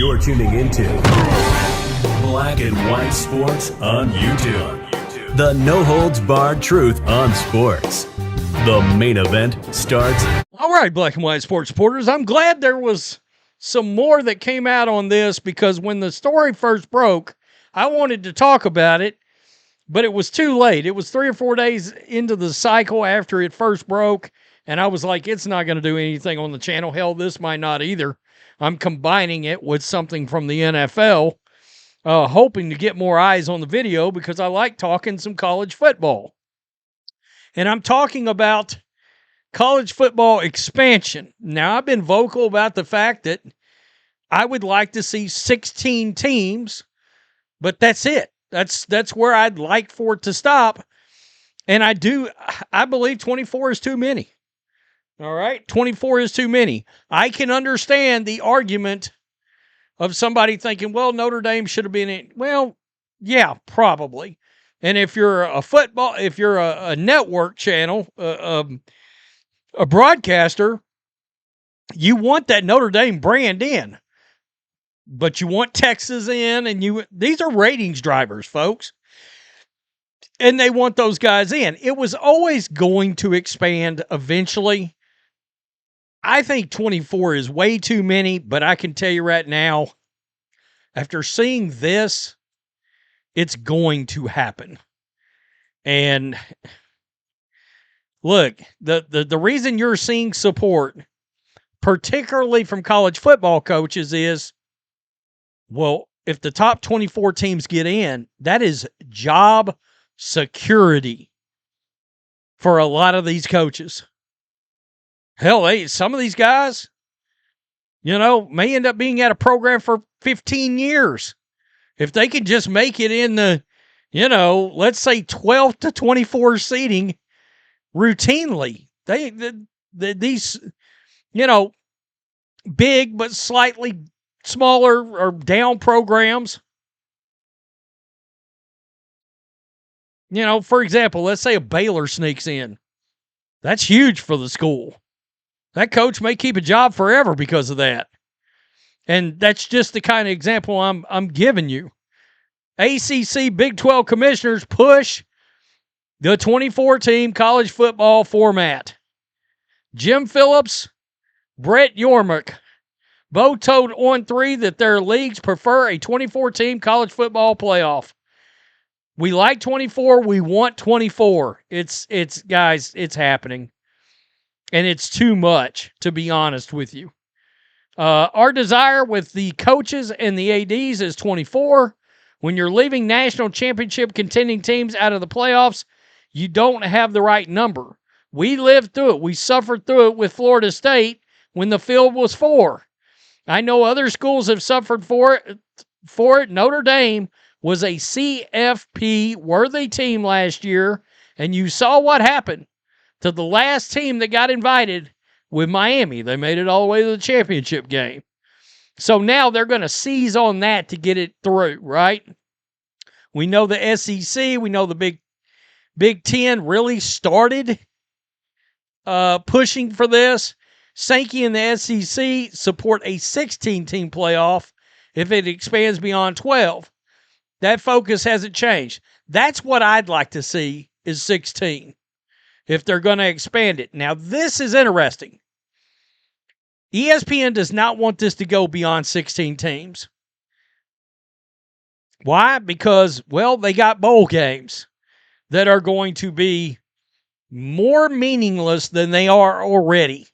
You're tuning into Black and White Sports on YouTube. The no-holds-barred truth on sports. The main event starts. All right, Black and White Sports supporters, I'm glad there was some more that came out on this, because when the story first broke, I wanted to talk about it, but it was too late. It was 3 or 4 days into the cycle after it first broke, and I was like, it's not going to do anything on the channel. Hell, this might not either. I'm combining it with something from the NFL, hoping to get more eyes on the video because I like talking some college football. And I'm talking about college football expansion. Now, I've been vocal about the fact that I would like to see 16 teams, but that's it. That's where I'd like for it to stop. And I believe 24 is too many. All right, 24 is too many. I can understand the argument of somebody thinking, well, Notre Dame should have been in. Well, yeah, probably. And if you're a network channel, a broadcaster, you want that Notre Dame brand in, but you want Texas in, and these are ratings drivers, folks. And they want those guys in. It was always going to expand eventually. I think 24 is way too many, but I can tell you right now, after seeing this, it's going to happen. And look, the reason you're seeing support, particularly from college football coaches, is, well, if the top 24 teams get in, that is job security for a lot of these coaches. Hell, some of these guys, may end up being at a program for 15 years. If they can just make it in the, let's say 12 to 24 seating routinely, these, big but slightly smaller or down programs, for example, let's say a Baylor sneaks in. That's huge for the school. That coach may keep a job forever because of that. And that's just the kind of example I'm giving you. ACC Big 12 commissioners push the 24-team college football format. Jim Phillips, Brett Yormark both told On3 that their leagues prefer a 24-team college football playoff. We like 24. We want 24. It's guys, it's happening. And it's too much, to be honest with you. Our desire with the coaches and the ADs is 24. When you're leaving national championship contending teams out of the playoffs, you don't have the right number. We lived through it. We suffered through it with Florida State when the field was 4. I know other schools have suffered for it. Notre Dame was a CFP-worthy team last year, and you saw what happened to the last team that got invited with Miami. They made it all the way to the championship game. So now they're going to seize on that to get it through, right? We know the SEC, we know the Big Ten really started pushing for this. Sankey and the SEC support a 16-team playoff if it expands beyond 12. That focus hasn't changed. That's what I'd like to see, is 16. If they're going to expand it. Now, this is interesting. ESPN does not want this to go beyond 16 teams. Why? Because, well, they got bowl games that are going to be more meaningless than they are already.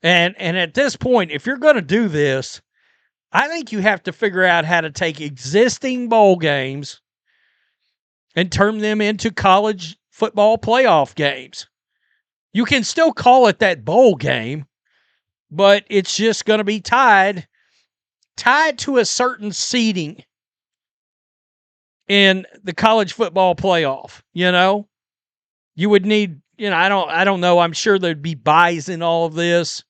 And at this point, if you're going to do this, I think you have to figure out how to take existing bowl games and turn them into college football playoff games. You can still call it that bowl game, but it's just going to be tied to a certain seeding in the college football playoff. You would need, I don't know. I'm sure there'd be buys in all of this.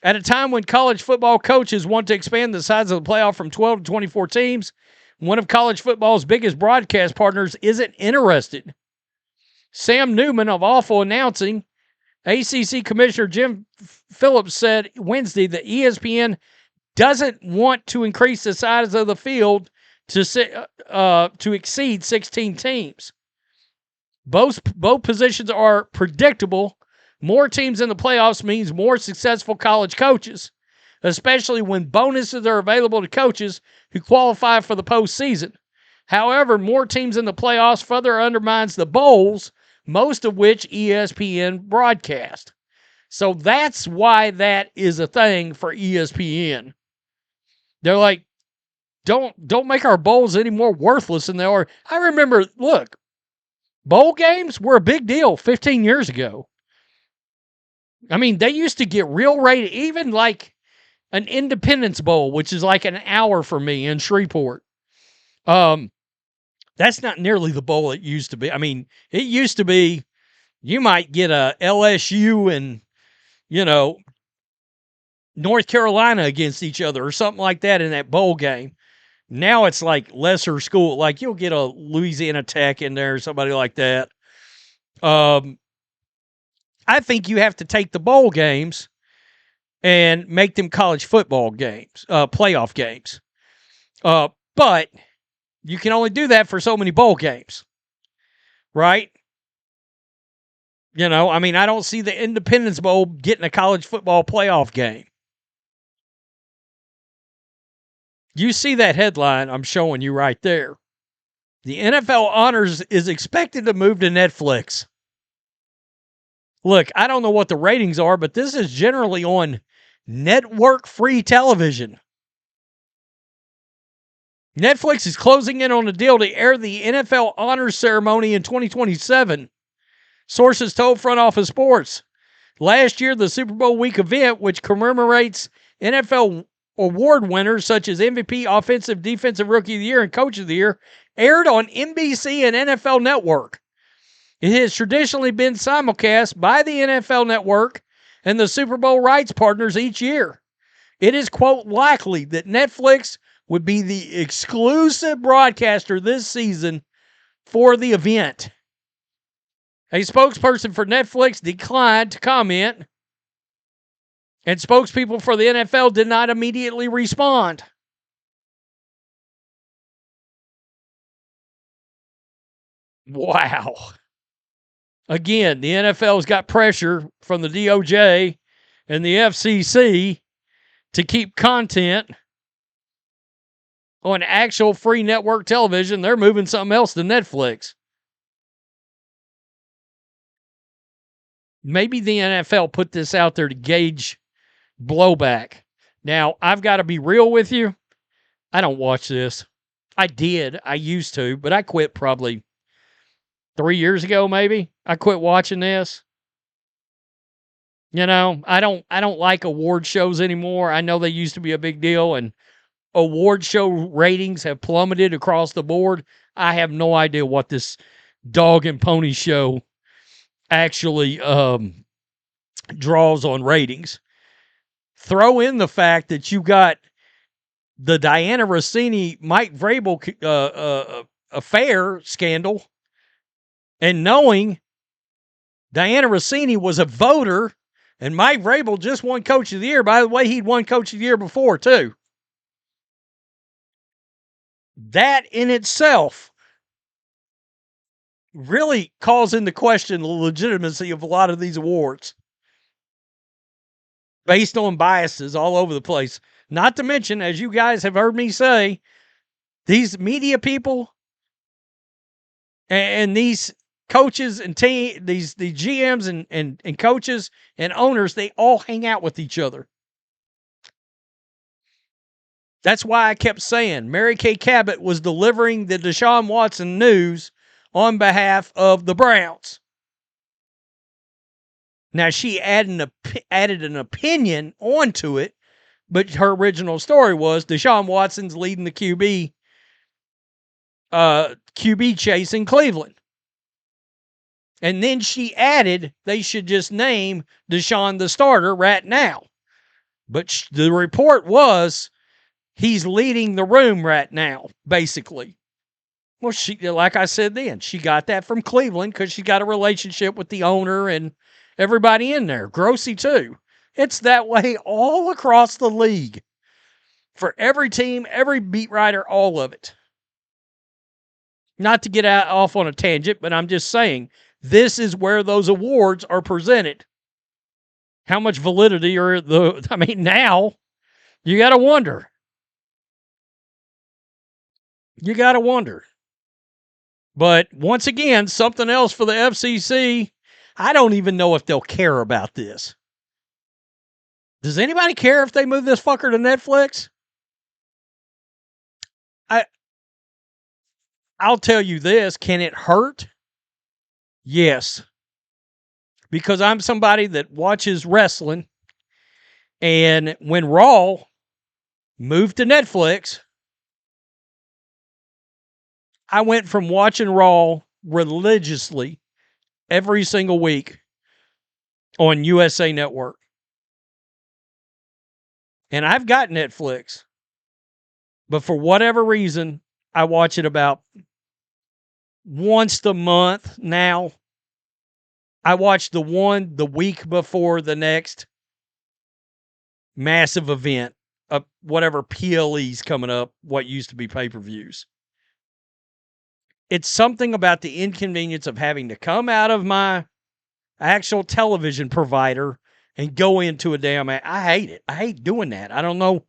At a time when college football coaches want to expand the size of the playoff from 12 to 24 teams, one of college football's biggest broadcast partners isn't interested. Sam Newman of Awful Announcing ACC Commissioner Jim Phillips said Wednesday that ESPN doesn't want to increase the size of the field to exceed 16 teams. Both positions are predictable. More teams in the playoffs means more successful college coaches, especially when bonuses are available to coaches who qualify for the postseason. However, more teams in the playoffs further undermines the bowls, most of which ESPN broadcast. So that's why that is a thing for ESPN. They're like, don't make our bowls any more worthless than they are. I remember, look, bowl games were a big deal 15 years ago. I mean, they used to get real rated, even like an Independence Bowl, which is like an hour for me in Shreveport. That's not nearly the bowl it used to be. I mean, it used to be you might get a LSU and, North Carolina against each other or something like that in that bowl game. Now it's like lesser school. Like you'll get a Louisiana Tech in there or somebody like that. I think you have to take the bowl games and make them college football games, playoff games. But you can only do that for so many bowl games, right? I don't see the Independence Bowl getting a college football playoff game. You see that headline I'm showing you right there. The NFL Honors is expected to move to Netflix. Look, I don't know what the ratings are, but this is generally on network-free television. Netflix is closing in on a deal to air the NFL Honors Ceremony in 2027. Sources told Front Office Sports. Last year, the Super Bowl week event, which commemorates NFL award winners such as MVP, Offensive, Defensive Rookie of the Year, and Coach of the Year, aired on NBC and NFL Network. It has traditionally been simulcast by the NFL Network and the Super Bowl rights partners each year. It is, quote, likely that Netflix would be the exclusive broadcaster this season for the event. A spokesperson for Netflix declined to comment, and spokespeople for the NFL did not immediately respond. Wow. Again, the NFL's got pressure from the DOJ and the FCC to keep content on actual free network television. They're moving something else to Netflix. Maybe the NFL put this out there to gauge blowback. Now, I've got to be real with you. I don't watch this. I used to, but I quit probably 3 years ago, maybe. I quit watching this. I don't like award shows anymore. I know they used to be a big deal, and award show ratings have plummeted across the board. I have no idea what this dog and pony show actually draws on ratings. Throw in the fact that you got the Diana Rossini, Mike Vrabel affair scandal, and knowing Diana Rossini was a voter and Mike Vrabel just won Coach of the Year. By the way, he'd won Coach of the Year before, too. That in itself really calls into question the legitimacy of a lot of these awards based on biases all over the place. Not to mention, as you guys have heard me say, these media people and these coaches and the GMs and coaches and owners, they all hang out with each other. That's why I kept saying Mary Kay Cabot was delivering the Deshaun Watson news on behalf of the Browns. Now, she added an opinion onto it, but her original story was Deshaun Watson's leading the QB chase in Cleveland. And then she added they should just name Deshaun the starter right now. But the report was he's leading the room right now, basically. Well, she, like I said then, she got that from Cleveland because she got a relationship with the owner and everybody in there. Grossy too. It's that way all across the league. For every team, every beat writer, all of it. Not to get off on a tangent, but I'm just saying, this is where those awards are presented. How much validity now, you got to wonder. You got to wonder. But once again, something else for the FCC. I don't even know if they'll care about this. Does anybody care if they move this fucker to Netflix? I'll tell you this. Can it hurt? Yes. Because I'm somebody that watches wrestling. And when Raw moved to Netflix, I went from watching Raw religiously every single week on USA Network. And I've got Netflix. But for whatever reason, I watch it about once a month now. I watch the week before the next massive event of whatever PLE's coming up, what used to be pay-per-views. It's something about the inconvenience of having to come out of my actual television provider and go into a damn. I hate it. I hate doing that. I don't know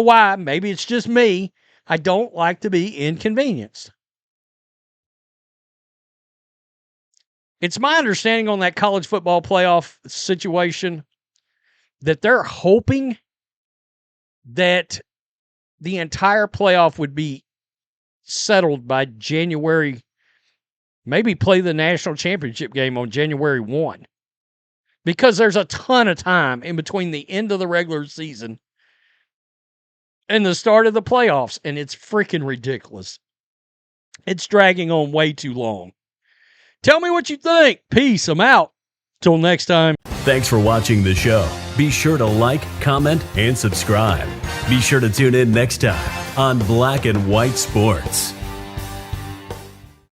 why. Maybe it's just me. I don't like to be inconvenienced. It's my understanding on that college football playoff situation that they're hoping that the entire playoff would be settled by January, maybe play the national championship game on January 1. Because there's a ton of time in between the end of the regular season and the start of the playoffs, and it's freaking ridiculous. It's dragging on way too long. Tell me what you think. Peace. I'm out. Till next time. Thanks for watching the show. Be sure to like, comment, and subscribe. Be sure to tune in next time on Black and White Sports.